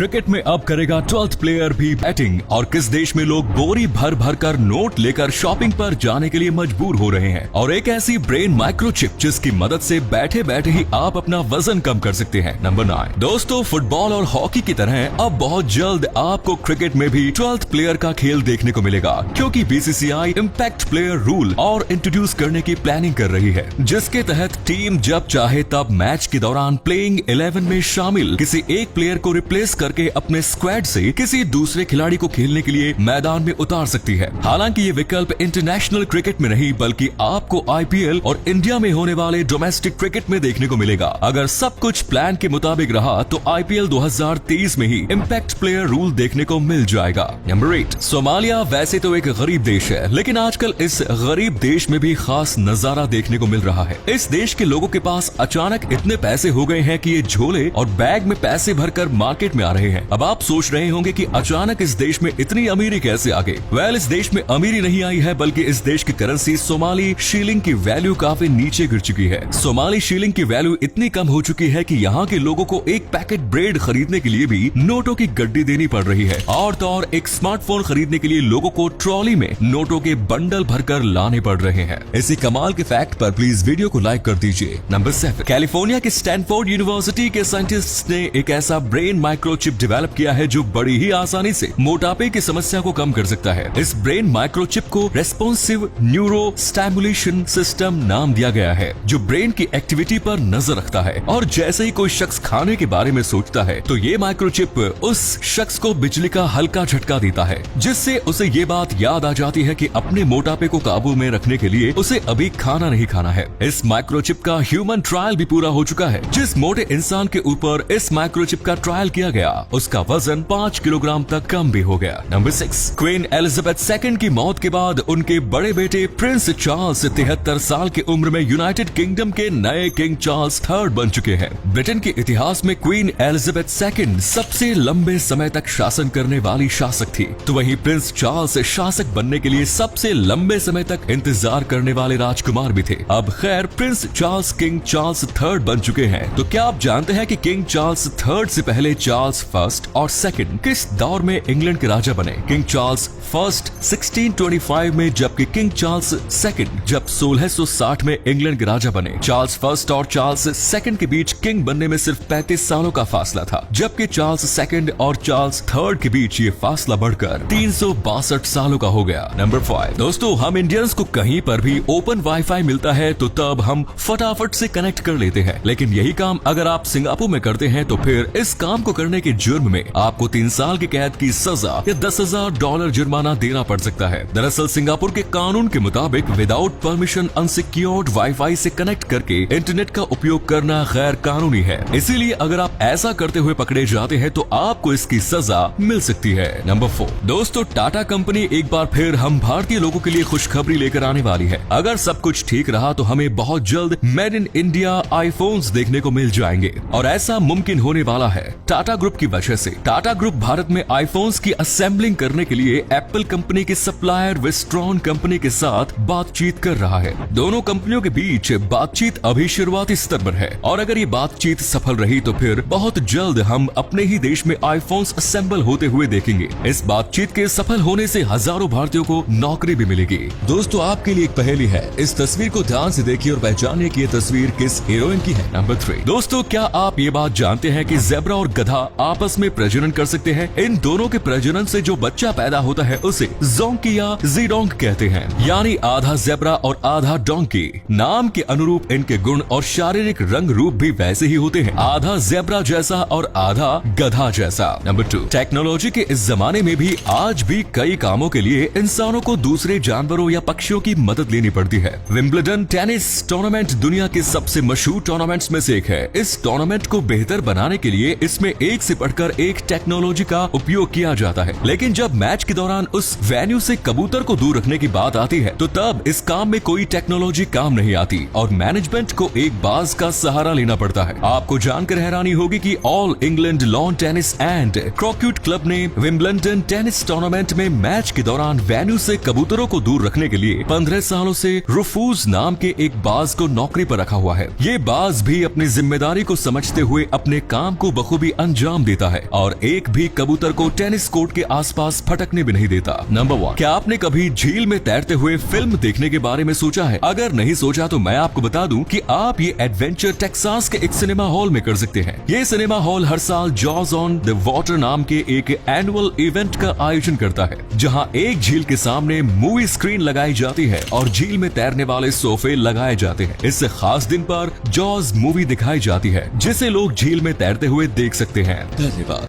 Cricket में अब करेगा 12th प्लेयर भी बैटिंग, और किस देश में लोग बोरी भर भर कर नोट लेकर शॉपिंग पर जाने के लिए मजबूर हो रहे हैं, और एक ऐसी ब्रेन माइक्रोचिप जिसकी मदद से बैठे बैठे ही आप अपना वजन कम कर सकते हैं। नंबर 9 दोस्तों, फुटबॉल और हॉकी की तरह अब बहुत जल्द आपको क्रिकेट में भी 12th प्लेयर का खेल देखने को मिलेगा, क्योंकि बीसीसीआई इम्पैक्ट प्लेयर रूल और इंट्रोड्यूस करने की प्लानिंग कर रही है, जिसके तहत टीम जब चाहे तब मैच के दौरान प्लेइंग 11 में शामिल किसी एक प्लेयर को रिप्लेस करके अपने स्क्वाड से किसी दूसरे खिलाड़ी को खेलने के लिए मैदान में उतार सकती है। हालांकि ये विकल्प इंटरनेशनल क्रिकेट में नहीं बल्कि आपको आईपीएल और इंडिया में होने वाले डोमेस्टिक क्रिकेट में देखने को मिलेगा। अगर सब कुछ प्लान के मुताबिक रहा तो आईपीएल 2023 में ही इम्पैक्ट प्लेयर रूल देखने को मिल जाएगा। नंबर 8 सोमालिया वैसे तो एक गरीब देश है, लेकिन आजकल इस गरीब देश में भी खास नजारा देखने को मिल रहा है। इस देश के लोगों के पास अचानक इतने पैसे हो गए हैं कि ये झोले और बैग में पैसे भरकर मार्केट में आ रहे हैं। अब आप सोच रहे होंगे कि अचानक इस देश में इतनी अमीरी कैसे आ गई? वेल, इस देश में अमीरी नहीं आई है, बल्कि इस देश की करेंसी सोमाली शीलिंग की वैल्यू काफी नीचे गिर चुकी है। सोमाली शीलिंग की वैल्यू इतनी कम हो चुकी है कि यहाँ के लोगों को एक पैकेट ब्रेड खरीदने के लिए भी नोटों की गड्डी देनी पड़ रही है, और तो और एक स्मार्टफोन खरीदने के लिए लोगों को ट्रॉली में नोटों के बंडल भरकर लाने पड़ रहे हैं। इसी कमाल के फैक्ट पर प्लीज वीडियो को लाइक कर दीजिए। नंबर 7 कैलिफोर्निया के स्टैनफोर्ड यूनिवर्सिटी के साइंटिस्ट ने एक ऐसा ब्रेन माइक्रोचिप डेवलप किया है जो बड़ी ही आसानी से मोटापे की समस्या को कम कर सकता है। इस ब्रेन माइक्रोचिप को रेस्पॉन्सिव न्यूरो स्टिमुलेशन सिस्टम नाम दिया गया है, जो ब्रेन की एक्टिविटी पर नजर रखता है, और जैसे ही कोई शख्स खाने के बारे में सोचता है तो ये माइक्रोचिप उस शख्स को बिजली का हल्का झटका देता है, जिससे उसे ये बात याद आ जाती है कि अपने मोटापे को काबू में रखने के लिए उसे अभी खाना नहीं खाना है। इस माइक्रोचिप का ह्यूमन ट्रायल भी पूरा हो चुका है। जिस मोटे इंसान के ऊपर इस माइक्रोचिप का ट्रायल किया गया उसका वजन 5 किलोग्राम तक कम भी हो गया। नंबर 6 क्वीन एलिजाबेथ II की मौत के बाद उनके बड़े बेटे प्रिंस चार्ल्स 73 साल की उम्र में यूनाइटेड किंगडम के नए किंग चार्ल्स III बन चुके हैं। ब्रिटेन के इतिहास में क्वीन एलिजाबेथ II सबसे लंबे समय तक शासन करने वाली शासक थी, तो वहीं प्रिंस चार्ल्स शासक बनने के लिए सबसे लंबे समय तक इंतजार करने वाले राजकुमार भी थे। अब खैर Prince Charles king Charles III बन चुके हैं, तो क्या आप जानते हैं कि किंग चार्ल्स III से पहले चार्ल्स I और II किस दौर में इंग्लैंड के राजा बने? किंग चार्ल्स I 1625 में, जबकि किंग चार्ल्स II जब 1660 में इंग्लैंड के राजा बने। चार्ल्स I और चार्ल्स II के बीच किंग बनने में सिर्फ 35 सालों का फासला था, जबकि चार्ल्स II और चार्ल्स III के बीच ये फासला बढ़कर 362 सालों का हो गया। नंबर 5 दोस्तों, हम इंडियंस को कहीं पर भी ओपन वाईफाई मिलता है तो तब हम फटाफट से कनेक्ट कर लेते हैं, लेकिन यही काम अगर आप सिंगापुर में करते हैं तो फिर इस काम को करने के जुर्म में आपको 3 साल की कैद की सजा या $10,000 जुर्माना देना पड़ सकता है। दरअसल सिंगापुर के कानून के मुताबिक विदाउट परमिशन अनसिक्योर्ड वाईफाई से कनेक्ट करके इंटरनेट का उपयोग करना गैर कानूनी है। इसीलिए अगर आप ऐसा करते हुए पकड़े जाते हैं तो आपको इसकी सजा मिल सकती है। नंबर 4 दोस्तों, टाटा कंपनी एक बार फिर हम भारतीय लोगों के लिए खुशखबरी लेकर आने वाली है। अगर सब कुछ ठीक रहा तो हमें बहुत जल्द मेड इन इंडिया आईफोन्स देखने को मिल जाएंगे, और ऐसा मुमकिन होने वाला है टाटा ग्रुप की वजह से। टाटा ग्रुप भारत में आईफोन्स की असेंबलिंग करने के लिए एप्पल कंपनी के सप्लायर विस्ट्रॉन कंपनी के साथ बातचीत कर रहा है। दोनों कंपनियों के बीच बातचीत अभी शुरुआती स्तर पर है, और अगर ये बातचीत सफल रही तो फिर बहुत जल्द हम अपने ही देश में आईफोन्स असेंबल होते हुए देखेंगे। इस बातचीत के सफल होने से हजारों भारतीयों को नौकरी भी मिलेगी। दोस्तों, आपके लिए एक पहेली है, इस तस्वीर को ध्यान से देखिए और पहचानिए कि ये तस्वीर किस हीरोइन की है। नंबर 3 दोस्तों, क्या आप ये बात जानते हैं कि ज़ेब्रा और गधा आपस में प्रजनन कर सकते हैं? इन दोनों के प्रजनन से जो बच्चा पैदा होता है उसे जोंकी या जीडोंक कहते हैं, यानी आधा ज़ेब्रा और आधा डोंकी। नाम के अनुरूप इनके गुण और शारीरिक रंग रूप भी वैसे ही होते हैं, आधा ज़ेब्रा जैसा और आधा गधा जैसा। नंबर 2 टेक्नोलॉजी के इस जमाने में भी आज भी कई कामों के लिए इंसानों को दूसरे जानवरों या पक्षियों की मदद लेनी पड़ती है। विंबलडन टेनिस टूर्नामेंट दुनिया के सबसे मशहूर टूर्नामेंट्स में से एक है। इस टूर्नामेंट को बेहतर बनाने के लिए इसमें एक से बढ़कर एक टेक्नोलॉजी का उपयोग किया जाता है, लेकिन जब मैच के दौरान उस वेन्यू से कबूतर को दूर रखने की बात आती है तो तब इस काम में कोई टेक्नोलॉजी काम नहीं आती और मैनेजमेंट को एक बाज का सहारा लेना पड़ता है। आपको जानकर हैरानी होगी कि All England lawn tennis and croquet club ने विंबलडन टेनिस टूर्नामेंट में मैच के दौरान वेन्यू से कबूतरों को दूर रखने के लिए 15 सालों से रुफूज नाम के एक बाज को नौकरी पर रखा हुआ है। ये बाज भी अपनी जिम्मेदारी को समझते हुए अपने काम को बखूबी अंजाम देता है और एक भी कबूतर को टेनिस कोर्ट के आसपास फटकने भी नहीं देता। नंबर 1, क्या आपने कभी झील में तैरते हुए फिल्म देखने के बारे में सोचा है? अगर नहीं सोचा तो मैं आपको बता दूं कि आप ये एडवेंचर टेक्सास के एक सिनेमा हॉल में कर सकते हैं। ये सिनेमा हॉल हर साल जॉज ऑन द वाटर नाम के एक एनुअल इवेंट का आयोजन करता है, जहां एक झील के सामने मूवी स्क्रीन लगाई जाती है और झील में तैरने वाले सोफे लगाए जाते हैं। इस खास दिन पर जॉज मूवी दिखाई जाती है, जिसे लोग झील में तैरते हुए देख सकते हैं। धन्यवाद।